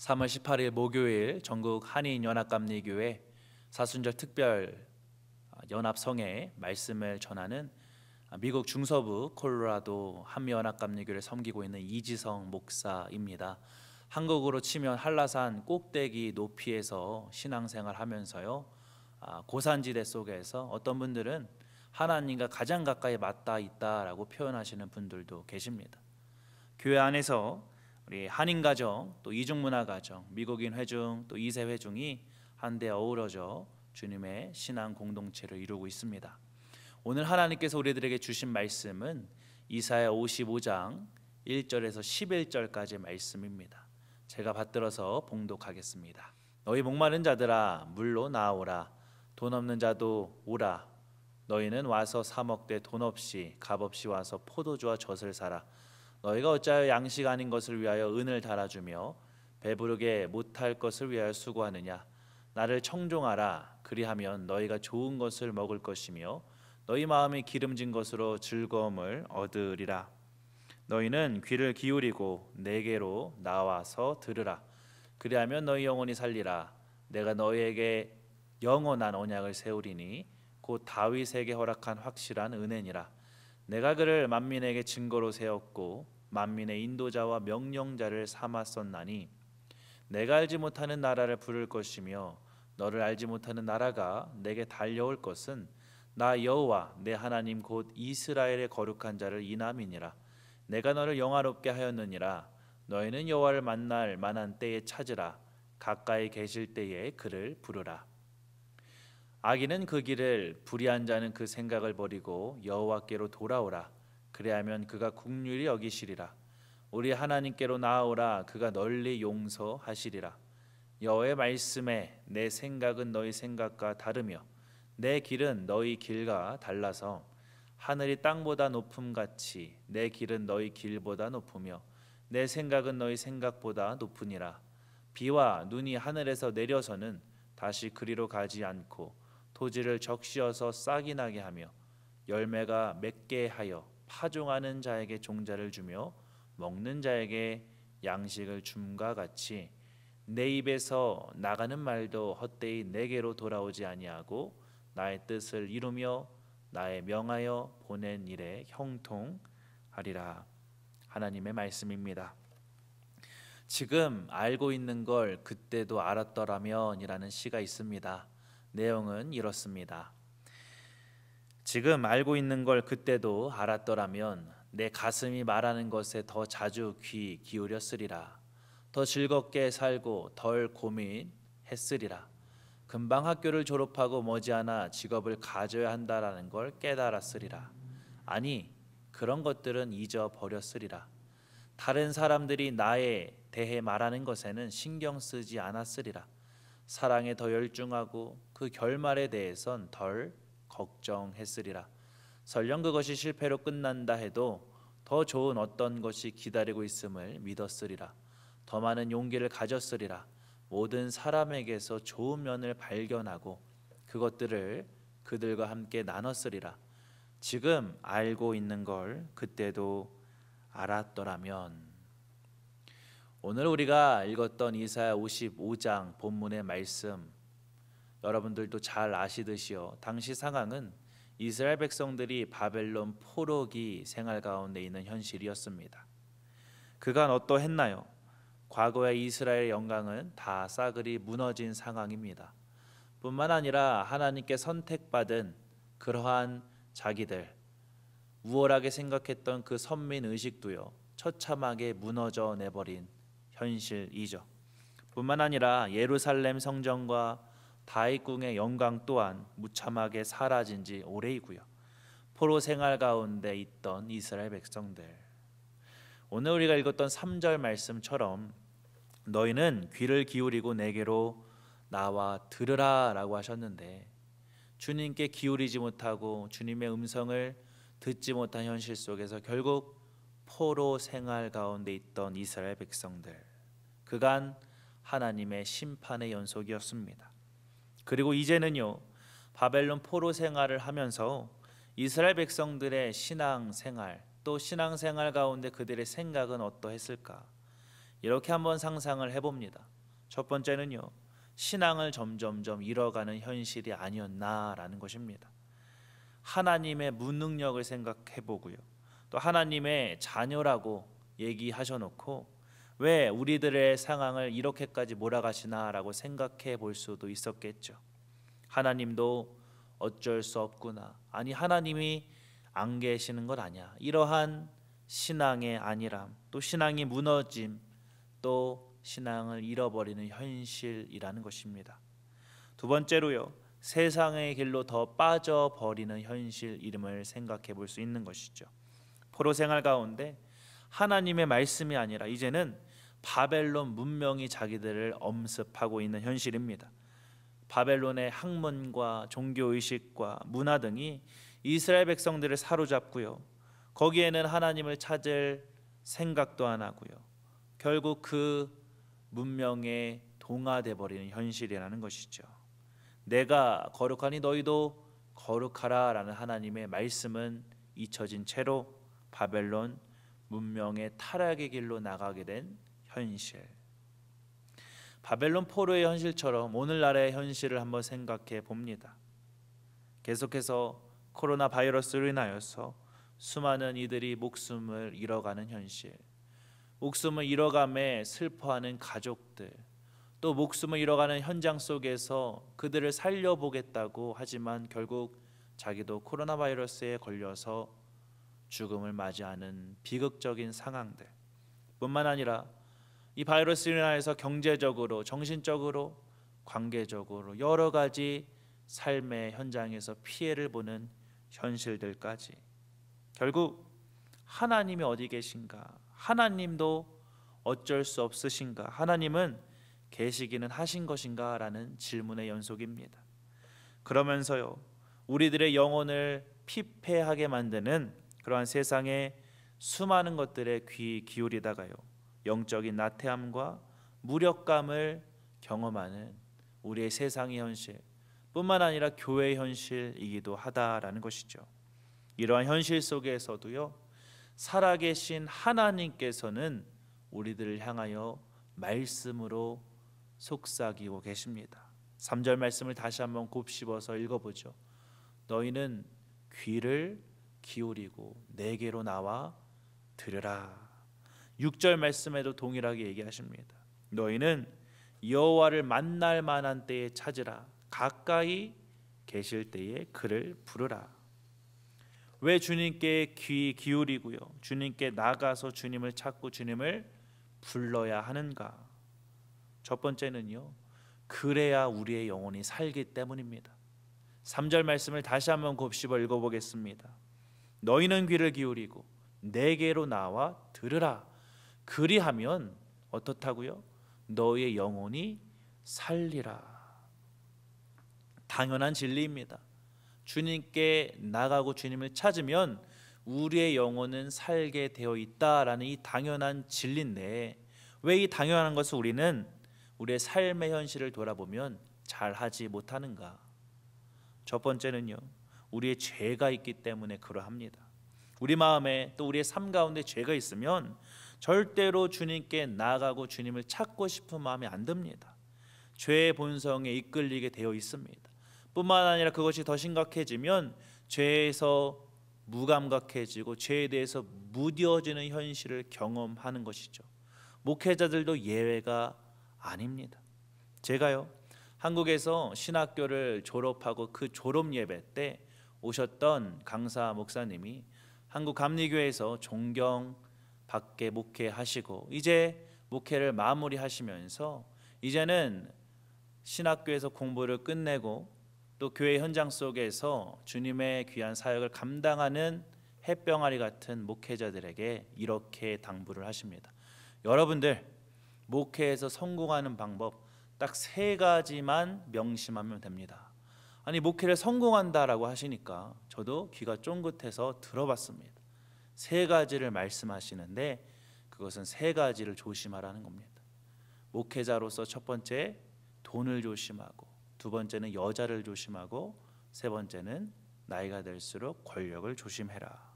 3월 18일 목요일 전국 한인연합감리교회 사순절 특별 연합성회 말씀을 전하는 미국 중서부 콜로라도 한미연합감리교회를 섬기고 있는 이지성 목사입니다. 한국으로 치면 한라산 꼭대기 높이에서 신앙생활 하면서요, 고산지대 속에서 어떤 분들은 하나님과 가장 가까이 맞닿아 있다라고 표현하시는 분들도 계십니다. 교회 안에서 우리 한인가정, 또 이중문화가정, 미국인 회중, 또 2세 회중이 한데 어우러져 주님의 신앙 공동체를 이루고 있습니다. 오늘 하나님께서 우리들에게 주신 말씀은 이사야 55장 1절에서 11절까지 말씀입니다. 제가 받들어서 봉독하겠습니다. 너희 목마른 자들아 물로 나오라. 돈 없는 자도 오라. 너희는 와서 사 먹되 돈 없이 값없이 와서 포도주와 젖을 사라. 너희가 어찌하여 양식 아닌 것을 위하여 은을 달아주며 배부르게 못할 것을 위하여 수고하느냐. 나를 청종하라. 그리하면 너희가 좋은 것을 먹을 것이며 너희 마음이 기름진 것으로 즐거움을 얻으리라. 너희는 귀를 기울이고 내게로 나와서 들으라. 그리하면 너희 영혼이 살리라. 내가 너희에게 영원한 언약을 세우리니 곧 다윗에게 허락한 확실한 은혜니라. 내가 그를 만민에게 증거로 세웠고 만민의 인도자와 명령자를 삼았었나니 내가 알지 못하는 나라를 부를 것이며 너를 알지 못하는 나라가 내게 달려올 것은 나 여호와 내 하나님 곧 이스라엘의 거룩한 자를 인함이니라. 내가 너를 영화롭게 하였느니라. 너희는 여호와를 만날 만한 때에 찾으라. 가까이 계실 때에 그를 부르라. 악인은 그 길을, 불의한 자는 그 생각을 버리고 여호와께로 돌아오라. 그리하면 그가 긍휼히 여기시리라. 우리 하나님께로 나아오라. 그가 널리 용서하시리라. 여호와의 말씀에 내 생각은 너희 생각과 다르며 내 길은 너희 길과 달라서 하늘이 땅보다 높음같이 내 길은 너희 길보다 높으며 내 생각은 너희 생각보다 높으니라. 비와 눈이 하늘에서 내려서는 다시 그리로 가지 않고 토지를 적시어서 싹이 나게 하며 열매가 맺게 하여 파종하는 자에게 종자를 주며 먹는 자에게 양식을 줌과 같이 내 입에서 나가는 말도 헛되이 내게로 돌아오지 아니하고 나의 뜻을 이루며 나의 명하여 보낸 일에 형통하리라. 하나님의 말씀입니다. 지금 알고 있는 걸 그때도 알았더라면 이라는 시가 있습니다. 내용은 이렇습니다. 지금 알고 있는 걸 그때도 알았더라면 내 가슴이 말하는 것에 더 자주 귀 기울였으리라. 더 즐겁게 살고 덜 고민했으리라. 금방 학교를 졸업하고 머지않아 직업을 가져야 한다라는 걸 깨달았으리라. 아니, 그런 것들은 잊어버렸으리라. 다른 사람들이 나에 대해 말하는 것에는 신경 쓰지 않았으리라. 사랑에 더 열중하고 그 결말에 대해선 덜 걱정했으리라. 설령 그것이 실패로 끝난다 해도 더 좋은 어떤 것이 기다리고 있음을 믿었으리라. 더 많은 용기를 가졌으리라. 모든 사람에게서 좋은 면을 발견하고 그것들을 그들과 함께 나눴으리라. 지금 알고 있는 걸 그때도 알았더라면. 오늘 우리가 읽었던 이사야 55장 본문의 말씀, 여러분들도 잘 아시듯이요, 당시 상황은 이스라엘 백성들이 바벨론 포로기 생활 가운데 있는 현실이었습니다. 그간 어떠했나요? 과거의 이스라엘의 영광은 다 싸그리 무너진 상황입니다. 뿐만 아니라 하나님께 선택받은 그러한 자기들, 우월하게 생각했던 그 선민의식도요, 처참하게 무너져 내버린 현실이죠. 뿐만 아니라 예루살렘 성전과 다윗궁의 영광 또한 무참하게 사라진 지 오래이고요. 포로 생활 가운데 있던 이스라엘 백성들, 오늘 우리가 읽었던 3절 말씀처럼 너희는 귀를 기울이고 내게로 나와 들으라 라고 하셨는데, 주님께 기울이지 못하고 주님의 음성을 듣지 못한 현실 속에서 결국 포로 생활 가운데 있던 이스라엘 백성들, 그간 하나님의 심판의 연속이었습니다. 그리고 이제는요, 바벨론 포로 생활을 하면서 이스라엘 백성들의 신앙생활, 또 신앙생활 가운데 그들의 생각은 어떠했을까? 이렇게 한번 상상을 해봅니다. 첫 번째는요, 신앙을 점점점 잃어가는 현실이 아니었나라는 것입니다. 하나님의 무능력을 생각해 보고요, 또 하나님의 자녀라고 얘기하셔놓고 왜 우리들의 상황을 이렇게까지 몰아가시나라고 생각해 볼 수도 있었겠죠. 하나님도 어쩔 수 없구나, 아니 하나님이 안 계시는 것 아니야, 이러한 신앙의 안일함, 또 신앙이 무너짐, 또 신앙을 잃어버리는 현실이라는 것입니다. 두 번째로요, 세상의 길로 더 빠져버리는 현실임을 생각해 볼 수 있는 것이죠. 포로 생활 가운데 하나님의 말씀이 아니라 이제는 바벨론 문명이 자기들을 엄습하고 있는 현실입니다. 바벨론의 학문과 종교의식과 문화 등이 이스라엘 백성들을 사로잡고요, 거기에는 하나님을 찾을 생각도 안 하고요, 결국 그 문명에 동화돼 버리는 현실이라는 것이죠. 내가 거룩하니 너희도 거룩하라 라는 하나님의 말씀은 잊혀진 채로 바벨론 문명의 타락의 길로 나가게 된 현실. 바벨론 포로의 현실처럼 오늘날의 현실을 한번 생각해 봅니다. 계속해서 코로나 바이러스로 인하여서 수많은 이들이 목숨을 잃어가는 현실, 목숨을 잃어감에 슬퍼하는 가족들, 또 목숨을 잃어가는 현장 속에서 그들을 살려보겠다고 하지만 결국 자기도 코로나 바이러스에 걸려서 죽음을 맞이하는 비극적인 상황들 뿐만 아니라 이 바이러스로 인해서 경제적으로, 정신적으로, 관계적으로 여러 가지 삶의 현장에서 피해를 보는 현실들까지, 결국 하나님이 어디 계신가? 하나님도 어쩔 수 없으신가? 하나님은 계시기는 하신 것인가? 라는 질문의 연속입니다. 그러면서요, 우리들의 영혼을 피폐하게 만드는 그러한 세상의 수많은 것들에 귀 기울이다가요, 영적인 나태함과 무력감을 경험하는 우리의 세상의 현실 뿐만 아니라 교회의 현실이기도 하다라는 것이죠. 이러한 현실 속에서도요, 살아계신 하나님께서는 우리들을 향하여 말씀으로 속삭이고 계십니다. 3절 말씀을 다시 한번 곱씹어서 읽어보죠. 너희는 귀를 기울이고 내게로 나와 들으라. 6절 말씀에도 동일하게 얘기하십니다. 너희는 여호와를 만날 만한 때에 찾으라. 가까이 계실 때에 그를 부르라. 왜 주님께 귀 기울이고요, 주님께 나가서 주님을 찾고 주님을 불러야 하는가? 첫 번째는요, 그래야 우리의 영혼이 살기 때문입니다. 3절 말씀을 다시 한번 곱씹어 읽어보겠습니다. 너희는 귀를 기울이고 내게로 나와 들으라. 그리하면 어떻다고요? 너희의 영혼이 살리라. 당연한 진리입니다. 주님께 나가고 주님을 찾으면 우리의 영혼은 살게 되어 있다라는 이 당연한 진리인데, 왜 이 당연한 것을 우리는 우리의 삶의 현실을 돌아보면 잘하지 못하는가? 첫 번째는요, 우리의 죄가 있기 때문에 그러합니다. 우리 마음에 또 우리의 삶 가운데 죄가 있으면 절대로 주님께 나가고 주님을 찾고 싶은 마음이 안 듭니다. 죄의 본성에 이끌리게 되어 있습니다. 뿐만 아니라 그것이 더 심각해지면 죄에서 무감각해지고 죄에 대해서 무뎌지는 현실을 경험하는 것이죠. 목회자들도 예외가 아닙니다. 제가요, 한국에서 신학교를 졸업하고 그 졸업 예배 때 오셨던 강사 목사님이 한국 감리교회에서 존경받게 목회하시고 이제 목회를 마무리하시면서 이제는 신학교에서 공부를 끝내고 또 교회 현장 속에서 주님의 귀한 사역을 감당하는 햇병아리 같은 목회자들에게 이렇게 당부를 하십니다. 여러분들, 목회에서 성공하는 방법 딱 3가지만 명심하면 됩니다. 아니, 목회를 성공한다라고 하시니까 저도 귀가 쫑긋해서 들어봤습니다. 3가지를 말씀하시는데 그것은 3가지를 조심하라는 겁니다. 목회자로서 첫 번째, 돈을 조심하고, 두 번째는 여자를 조심하고, 세 번째는 나이가 들수록 권력을 조심해라.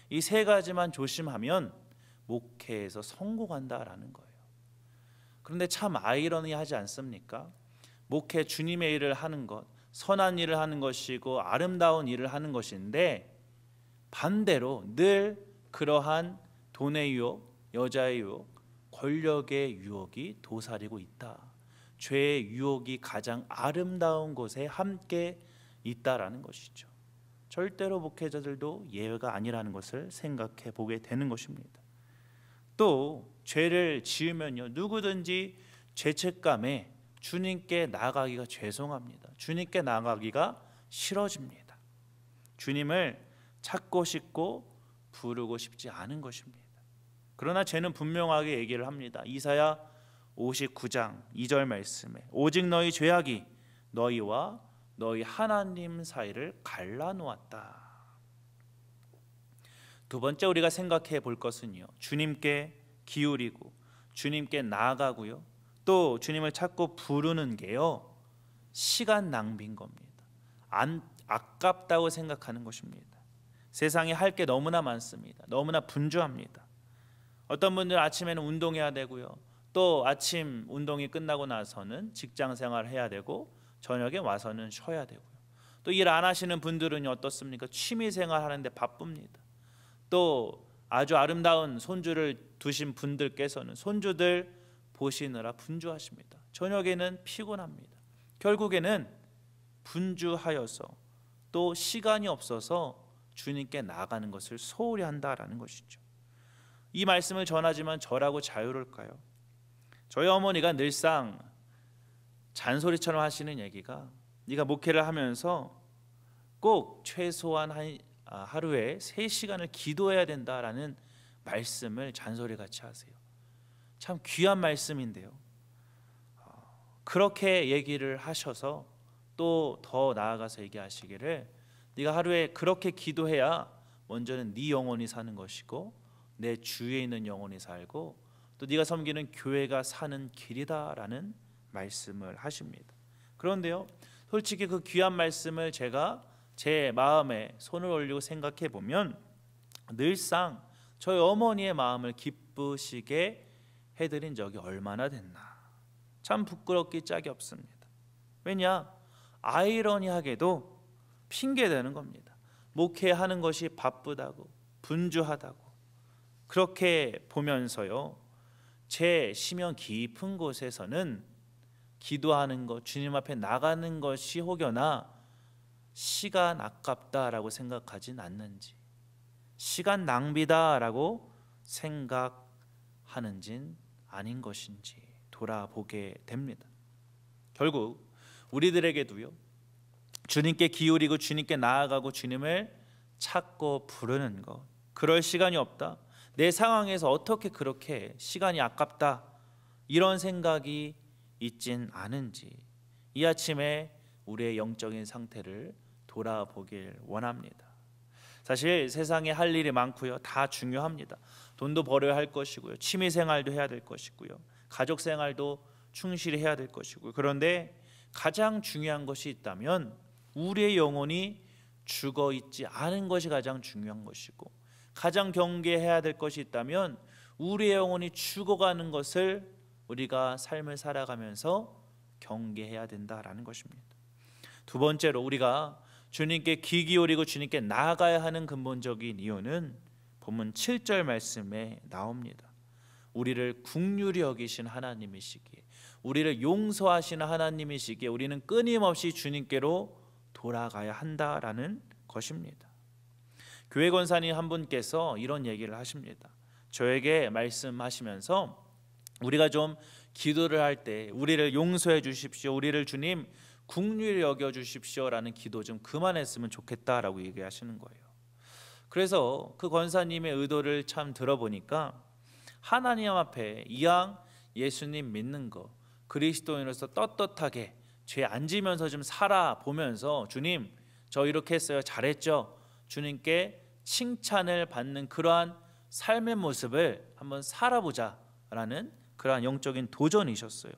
이 3가지만 조심하면 목회에서 성공한다라는 거예요. 그런데 참 아이러니하지 않습니까? 목회 주님의 일을 하는 것, 선한 일을 하는 것이고 아름다운 일을 하는 것인데 반대로 늘 그러한 돈의 유혹, 여자의 유혹, 권력의 유혹이 도사리고 있다. 죄의 유혹이 가장 아름다운 곳에 함께 있다라는 것이죠. 절대로 목회자들도 예외가 아니라는 것을 생각해 보게 되는 것입니다. 또 죄를 지으면요, 누구든지 죄책감에 주님께 나가기가 죄송합니다. 주님께 나가기가 싫어집니다. 주님을 찾고 싶고 부르고 싶지 않은 것입니다. 그러나 죄는 분명하게 얘기를 합니다. 이사야 59장 2절 말씀에 오직 너희 죄악이 너희와 너희 하나님 사이를 갈라놓았다. 두 번째 우리가 생각해 볼 것은요, 주님께 기울이고 주님께 나아가고요, 또 주님을 찾고 부르는 게요, 시간 낭비인 겁니다. 아깝다고 생각하는 것입니다. 세상에 할 게 너무나 많습니다. 너무나 분주합니다. 어떤 분들은 아침에는 운동해야 되고요, 또 아침 운동이 끝나고 나서는 직장 생활을 해야 되고 저녁에 와서는 쉬어야 되고요, 또 일 안 하시는 분들은 어떻습니까? 취미 생활 하는데 바쁩니다. 또 아주 아름다운 손주를 두신 분들께서는 손주들 보시느라 분주하십니다. 저녁에는 피곤합니다. 결국에는 분주하여서 또 시간이 없어서 주님께 나아가는 것을 소홀히 한다라는 것이죠. 이 말씀을 전하지만 저라고 자유로울까요? 저희 어머니가 늘상 잔소리처럼 하시는 얘기가, 네가 목회를 하면서 꼭 최소한 하루에 3시간을 기도해야 된다라는 말씀을 잔소리같이 하세요. 참 귀한 말씀인데요, 그렇게 얘기를 하셔서 또 더 나아가서 얘기하시기를, 네가 하루에 그렇게 기도해야 먼저는 네 영혼이 사는 것이고 내 주위에 있는 영혼이 살고 또 네가 섬기는 교회가 사는 길이다라는 말씀을 하십니다. 그런데요, 솔직히 그 귀한 말씀을 제가 제 마음에 손을 올리고 생각해 보면 늘상 저희 어머니의 마음을 기쁘시게 해드린 적이 얼마나 됐나, 참 부끄럽기 짝이 없습니다. 왜냐, 아이러니하게도 핑계대는 겁니다. 목회하는 것이 바쁘다고 분주하다고 그렇게 보면서요, 제 심연 깊은 곳에서는 기도하는 것, 주님 앞에 나가는 것이 혹여나 시간 아깝다라고 생각하진 않는지, 시간 낭비다라고 생각하는진 아닌 것인지 돌아보게 됩니다. 결국 우리들에게도요, 주님께 기울이고 주님께 나아가고 주님을 찾고 부르는 것, 그럴 시간이 없다, 내 상황에서 어떻게 그렇게 시간이 아깝다, 이런 생각이 있진 않은지 이 아침에 우리의 영적인 상태를 돌아보길 원합니다. 사실 세상에 할 일이 많고요, 다 중요합니다. 돈도 벌어야 할 것이고요, 취미생활도 해야 될 것이고요, 가족생활도 충실히 해야 될 것이고요. 그런데 가장 중요한 것이 있다면 우리의 영혼이 죽어 있지 않은 것이 가장 중요한 것이고, 가장 경계해야 될 것이 있다면 우리의 영혼이 죽어가는 것을 우리가 삶을 살아가면서 경계해야 된다라는 것입니다. 두 번째로 우리가 주님께 귀 기울이고 주님께 나아가야 하는 근본적인 이유는 본문 7절 말씀에 나옵니다. 우리를 긍휼히 여기신 하나님이시기에, 우리를 용서하시는 하나님이시기에 우리는 끊임없이 주님께로 돌아가야 한다라는 것입니다. 교회 권사님 한 분께서 이런 얘기를 하십니다. 저에게 말씀하시면서 우리가 좀 기도를 할 때 우리를 용서해 주십시오, 우리를 주님 긍휼히 여겨 주십시오라는 기도 좀 그만했으면 좋겠다라고 얘기하시는 거예요. 그래서 그 권사님의 의도를 참 들어보니까 하나님 앞에 이왕 예수님 믿는 거, 그리스도인으로서 떳떳하게 죄 안 지면서 좀 살아보면서 주님 저 이렇게 했어요, 잘했죠, 주님께 칭찬을 받는 그러한 삶의 모습을 한번 살아보자라는 그러한 영적인 도전이셨어요.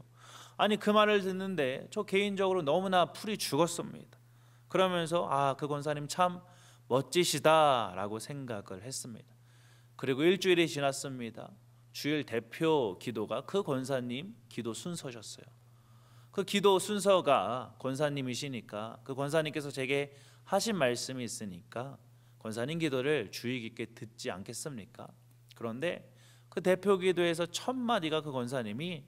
아니 그 말을 듣는데 저 개인적으로 너무나 풀이 죽었습니다. 그러면서 그 권사님 참 멋지시다라고 생각을 했습니다. 그리고 일주일이 지났습니다. 주일 대표 기도가 그 권사님 기도 순서셨어요. 그 기도 순서가 권사님이시니까 그 권사님께서 제게 하신 말씀이 있으니까 권사님 기도를 주의 깊게 듣지 않겠습니까? 그런데 그 대표 기도에서 첫 마디가 그 권사님이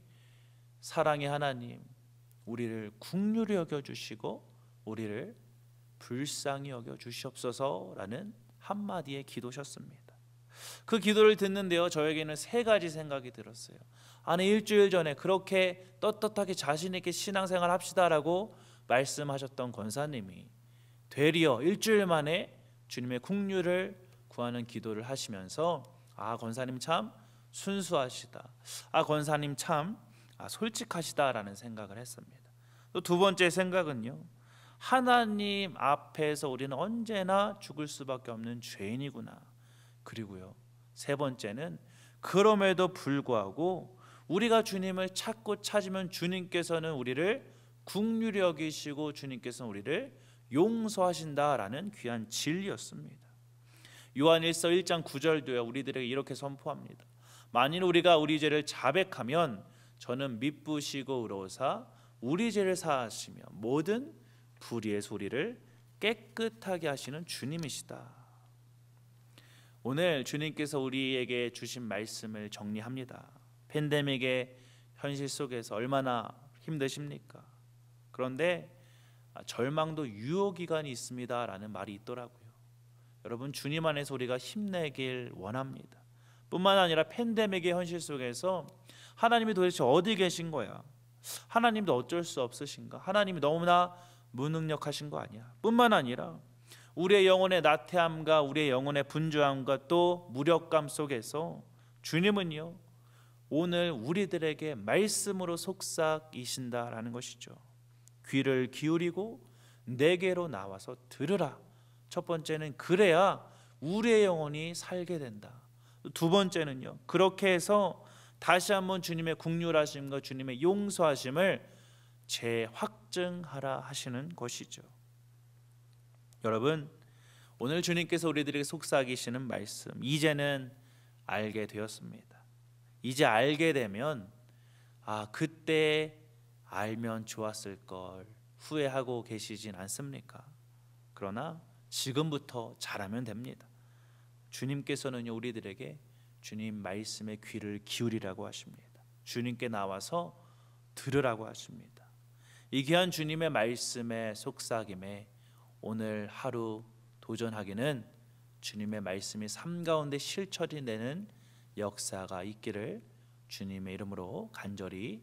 사랑의 하나님, 우리를 긍휼히 여겨 주시고 우리를 불쌍히 여겨 주시옵소서라는 한마디의 기도셨습니다. 그 기도를 듣는데요, 저에게는 세 가지 생각이 들었어요. 아니, 일주일 전에 그렇게 떳떳하게 자신 있게 신앙생활 합시다라고 말씀하셨던 권사님이 되리어 일주일 만에 주님의 긍휼을 구하는 기도를 하시면서 아, 권사님 참 순수하시다, 아, 권사님 참 솔직하시다라는 생각을 했습니다. 또 두 번째 생각은요, 하나님 앞에서 우리는 언제나 죽을 수밖에 없는 죄인이구나. 그리고요, 세 번째는 그럼에도 불구하고 우리가 주님을 찾고 찾으면 주님께서는 우리를 긍휼히 여기시고 주님께서는 우리를 용서하신다라는 귀한 진리였습니다. 요한일서 1장 9절도요, 우리들에게 이렇게 선포합니다. 만일 우리가 우리 죄를 자백하면 저는 미쁘시고 의로우사 우리 죄를 사하시며 모든 불의에서 우리를 깨끗하게 하시는 주님이시다. 오늘 주님께서 우리에게 주신 말씀을 정리합니다. 팬데믹의 현실 속에서 얼마나 힘드십니까? 그런데 절망도 유효기간이 있습니다 라는 말이 있더라고요. 여러분, 주님 안에서 우리가 힘내길 원합니다. 뿐만 아니라 팬데믹의 현실 속에서 하나님이 도대체 어디 계신 거야? 하나님도 어쩔 수 없으신가? 하나님이 너무나 무능력하신 거 아니야? 뿐만 아니라 우리의 영혼의 나태함과 우리의 영혼의 분주함과 또 무력감 속에서 주님은요, 오늘 우리들에게 말씀으로 속삭이신다라는 것이죠. 귀를 기울이고 내게로 나와서 들으라. 첫 번째는 그래야 우리의 영혼이 살게 된다. 두 번째는요, 그렇게 해서 다시 한번 주님의 긍휼하심과 주님의 용서하심을 재확증하라 하시는 것이죠. 여러분, 오늘 주님께서 우리들에게 속삭이시는 말씀, 이제는 알게 되었습니다. 이제 알게 되면 그때 알면 좋았을 걸 후회하고 계시진 않습니까? 그러나 지금부터 잘하면 됩니다. 주님께서는요, 우리들에게 주님 말씀에 귀를 기울이라고 하십니다. 주님께 나와서 들으라고 하십니다. 이 귀한 주님의 말씀에 속삭임에 오늘 하루 도전하기는 주님의 말씀이 삶 가운데 실천이 되는 역사가 있기를 주님의 이름으로 간절히